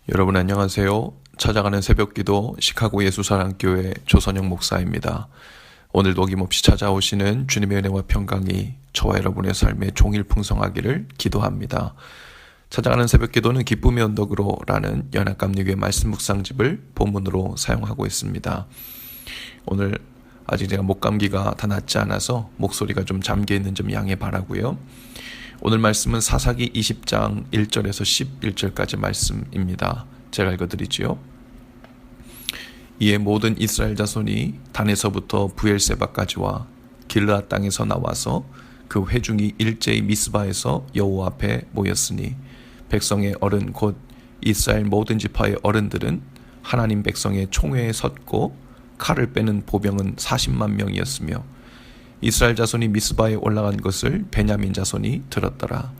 여러분 안녕하세요. 찾아가는 새벽기도 시카고 예수사랑교회 조선영 목사입니다. 오늘도 어김없이 찾아오시는 주님의 은혜와 평강이 저와 여러분의 삶에 종일 풍성하기를 기도합니다. 찾아가는 새벽기도는 기쁨의 언덕으로 라는 연합감리교회 말씀 묵상집을 본문으로 사용하고 있습니다. 오늘 아직 제가 목감기가 다 낫지 않아서 목소리가 좀 잠겨있는 점 양해 바라고요. 오늘 말씀은 사사기 20장 1절에서 11절까지 말씀입니다. 제가 읽어드리지요. 이에 모든 이스라엘 자손이 단에서부터 부엘세바까지와 길르앗 땅에서 나와서 그 회중이 일제히 미스바에서 여호와 앞에 모였으니 백성의 어른 곧 이스라엘 모든 지파의 어른들은 하나님 백성의 총회에 섰고 칼을 빼는 보병은 40만 명이었으며 이스라엘 자손이 미스바에 올라간 것을 베냐민 자손이 들었더라.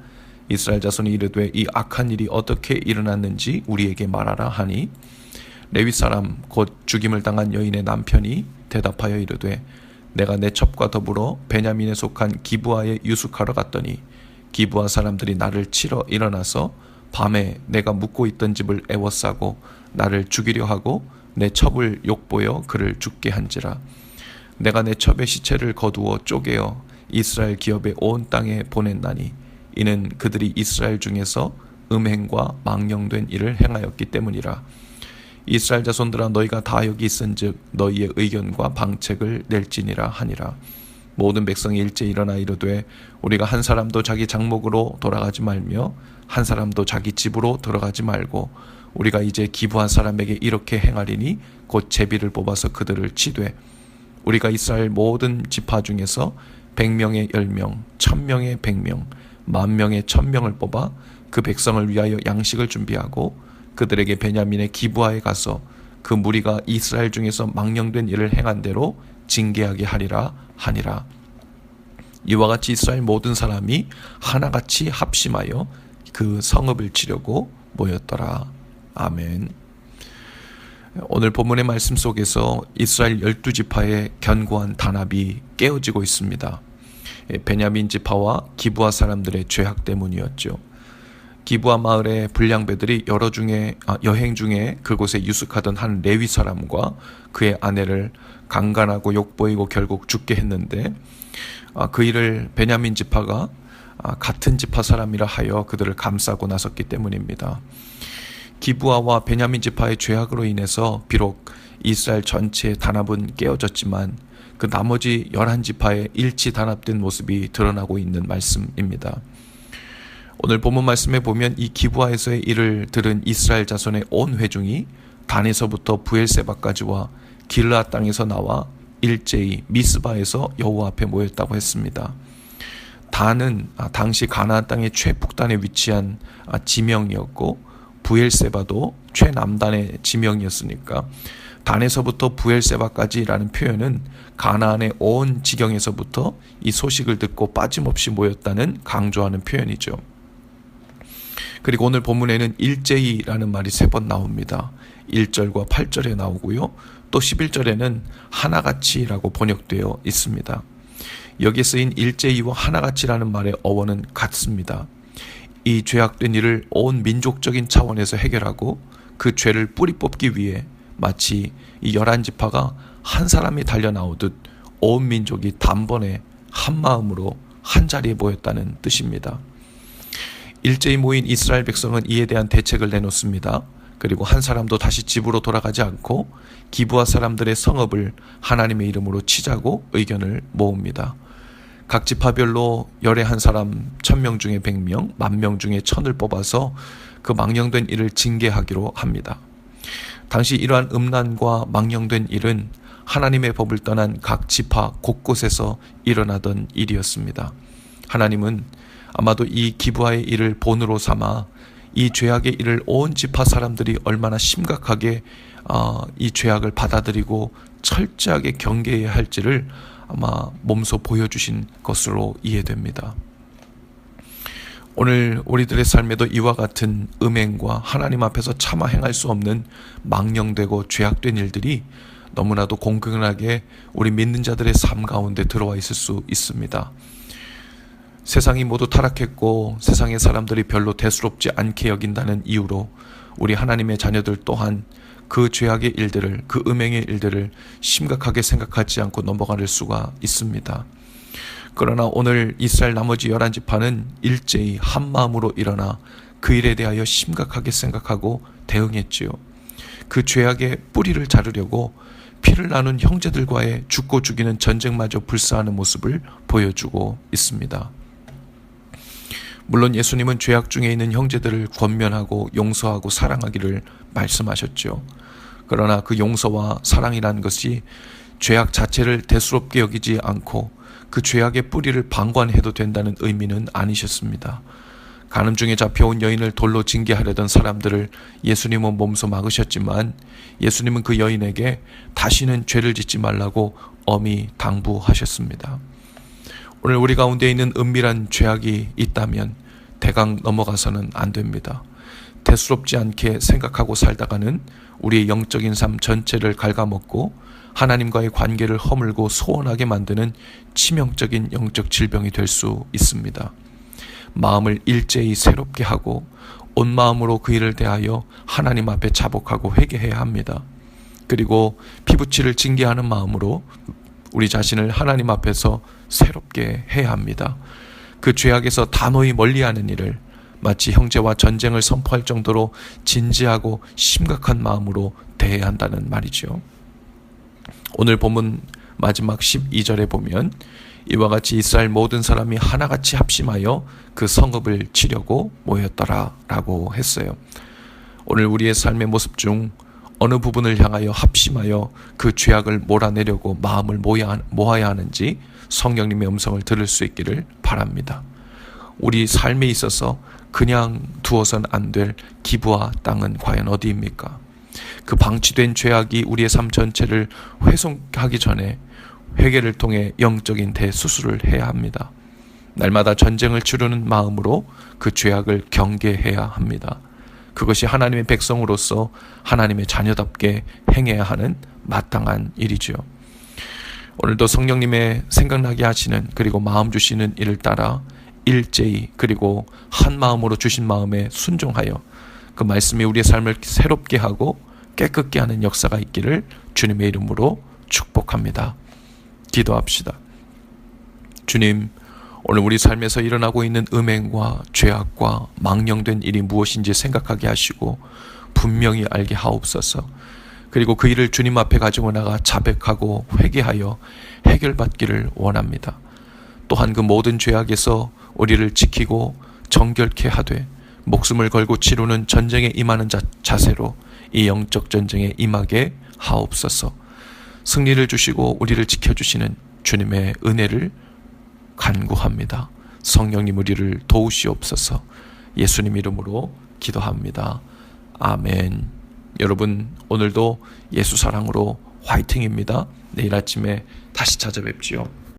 이스라엘 자손이 이르되 이 악한 일이 어떻게 일어났는지 우리에게 말하라 하니 레위 사람 곧 죽임을 당한 여인의 남편이 대답하여 이르되 내가 내 첩과 더불어 베냐민에 속한 기브아에 유숙하러 갔더니 기브아 사람들이 나를 치러 일어나서 밤에 내가 묵고 있던 집을 애워싸고 나를 죽이려 하고 내 첩을 욕보여 그를 죽게 한지라. 내가 내 첩의 시체를 거두어 쪼개어 이스라엘 기업의 온 땅에 보냈나니 이는 그들이 이스라엘 중에서 음행과 망령된 일을 행하였기 때문이라. 이스라엘 자손들아 너희가 다 여기 있은즉 너희의 의견과 방책을 낼지니라 하니라. 모든 백성이 일제히 일어나 이르되 우리가 한 사람도 자기 장목으로 돌아가지 말며 한 사람도 자기 집으로 들어가지 말고 우리가 이제 기브한 사람에게 이렇게 행하리니 곧 제비를 뽑아서 그들을 치되 우리가 이스라엘 모든 지파 중에서 100명의 10명, 1000명의 100명, 10,000명의 1000명을 뽑아 그 백성을 위하여 양식을 준비하고 그들에게 베냐민의 기브아에 가서 그 무리가 이스라엘 중에서 망령된 일을 행한 대로 징계하게 하리라 하니라. 이와 같이 이스라엘 모든 사람이 하나같이 합심하여 그 성읍을 치려고 모였더라. 아멘. 오늘 본문의 말씀 속에서 이스라엘 12지파의 견고한 단합이 깨어지고 있습니다. 베냐민 지파와 기브아 사람들의 죄악 때문이었죠. 기브아 마을의 불량배들이 여행 중에 그곳에 유숙하던 한 레위 사람과 그의 아내를 강간하고 욕보이고 결국 죽게 했는데 그 일을 베냐민 지파가 같은 지파 사람이라 하여 그들을 감싸고 나섰기 때문입니다. 기브아와 베냐민 지파의 죄악으로 인해서 비록 이스라엘 전체의 단합은 깨어졌지만 그 나머지 11지파의 일치 단합된 모습이 드러나고 있는 말씀입니다. 오늘 본문 말씀에 보면 이 기브아에서의 일을 들은 이스라엘 자손의 온 회중이 단에서부터 부엘세바까지와 길르앗 땅에서 나와 일제히 미스바에서 여호와 앞에 모였다고 했습니다. 단은 당시 가나안 땅의 최북단에 위치한 지명이었고 부엘세바도 최남단의 지명이었으니까 단에서부터 부엘세바까지라는 표현은 가나안의 온 지경에서부터 이 소식을 듣고 빠짐없이 모였다는 강조하는 표현이죠. 그리고 오늘 본문에는 일제히라는 말이 3번 나옵니다. 1절과 8절에 나오고요. 또 11절에는 하나같이라고 번역되어 있습니다. 여기에 쓰인 일제히와 하나같이라는 말의 어원은 같습니다. 이 죄악된 일을 온 민족적인 차원에서 해결하고 그 죄를 뿌리 뽑기 위해 마치 이 11지파가 한 사람이 달려나오듯 온 민족이 단번에 한 마음으로 한 자리에 모였다는 뜻입니다. 일제히 모인 이스라엘 백성은 이에 대한 대책을 내놓습니다. 그리고 한 사람도 다시 집으로 돌아가지 않고 기브아 사람들의 성읍을 하나님의 이름으로 치자고 의견을 모읍니다. 각 지파별로 열의 한 사람 1000명 중에 100명, 10,000명 중에 1000을 뽑아서 그 망령된 일을 징계하기로 합니다. 당시 이러한 음란과 망령된 일은 하나님의 법을 떠난 각 지파 곳곳에서 일어나던 일이었습니다. 하나님은 아마도 이 기브아의 일을 본으로 삼아 이 죄악의 일을 온 지파 사람들이 얼마나 심각하게 이 죄악을 받아들이고 철저하게 경계해야 할지를 아마 몸소 보여주신 것으로 이해됩니다. 오늘 우리들의 삶에도 이와 같은 음행과 하나님 앞에서 차마 행할 수 없는 망령되고 죄악된 일들이 너무나도 공공연하게 우리 믿는 자들의 삶 가운데 들어와 있을 수 있습니다. 세상이 모두 타락했고 세상의 사람들이 별로 대수롭지 않게 여긴다는 이유로 우리 하나님의 자녀들 또한 그 죄악의 일들을, 그 음행의 일들을 심각하게 생각하지 않고 넘어갈 수가 있습니다. 그러나 오늘 이스라엘 나머지 11지파는 일제히 한 마음으로 일어나 그 일에 대하여 심각하게 생각하고 대응했지요. 그 죄악의 뿌리를 자르려고 피를 나눈 형제들과의 죽고 죽이는 전쟁마저 불사하는 모습을 보여주고 있습니다. 물론 예수님은 죄악 중에 있는 형제들을 권면하고 용서하고 사랑하기를 말씀하셨죠. 그러나 그 용서와 사랑이라는 것이 죄악 자체를 대수롭게 여기지 않고 그 죄악의 뿌리를 방관해도 된다는 의미는 아니셨습니다. 간음 중에 잡혀온 여인을 돌로 징계하려던 사람들을 예수님은 몸소 막으셨지만 예수님은 그 여인에게 다시는 죄를 짓지 말라고 엄히 당부하셨습니다. 오늘 우리 가운데 있는 은밀한 죄악이 있다면 대강 넘어가서는 안 됩니다. 대수롭지 않게 생각하고 살다가는 우리의 영적인 삶 전체를 갉아먹고 하나님과의 관계를 허물고 소원하게 만드는 치명적인 영적 질병이 될 수 있습니다. 마음을 일제히 새롭게 하고 온 마음으로 그 일을 대하여 하나님 앞에 자복하고 회개해야 합니다. 그리고 피부치를 징계하는 마음으로 우리 자신을 하나님 앞에서 새롭게 해야 합니다. 그 죄악에서 단호히 멀리하는 일을 마치 형제와 전쟁을 선포할 정도로 진지하고 심각한 마음으로 대해야 한다는 말이죠. 오늘 본문 마지막 12절에 보면 이와 같이 이스라엘 모든 사람이 하나같이 합심하여 그 성읍을 치려고 모였더라 라고 했어요. 오늘 우리의 삶의 모습 중 어느 부분을 향하여 합심하여 그 죄악을 몰아내려고 마음을 모아야 하는지 성령님의 음성을 들을 수 있기를 바랍니다. 우리 삶에 있어서 그냥 두어선 안 될 기부와 땅은 과연 어디입니까? 그 방치된 죄악이 우리의 삶 전체를 훼손하기 전에 회개를 통해 영적인 대수술을 해야 합니다. 날마다 전쟁을 치르는 마음으로 그 죄악을 경계해야 합니다. 그것이 하나님의 백성으로서 하나님의 자녀답게 행해야 하는 마땅한 일이죠. 오늘도 성령님의 생각나게 하시는 그리고 마음 주시는 일을 따라 일제히 그리고 한 마음으로 주신 마음에 순종하여 그 말씀이 우리의 삶을 새롭게 하고 깨끗게 하는 역사가 있기를 주님의 이름으로 축복합니다. 기도합시다. 주님, 오늘 우리 삶에서 일어나고 있는 음행과 죄악과 망령된 일이 무엇인지 생각하게 하시고 분명히 알게 하옵소서. 그리고 그 일을 주님 앞에 가지고 나가 자백하고 회개하여 해결받기를 원합니다. 또한 그 모든 죄악에서 우리를 지키고 정결케 하되 목숨을 걸고 치르는 전쟁에 임하는 자세로 이 영적 전쟁에 임하게 하옵소서. 승리를 주시고 우리를 지켜주시는 주님의 은혜를 간구합니다. 성령님 우리를 도우시옵소서. 예수님 이름으로 기도합니다. 아멘. 여러분, 오늘도 예수 사랑으로 화이팅입니다. 내일 아침에 다시 찾아뵙지요.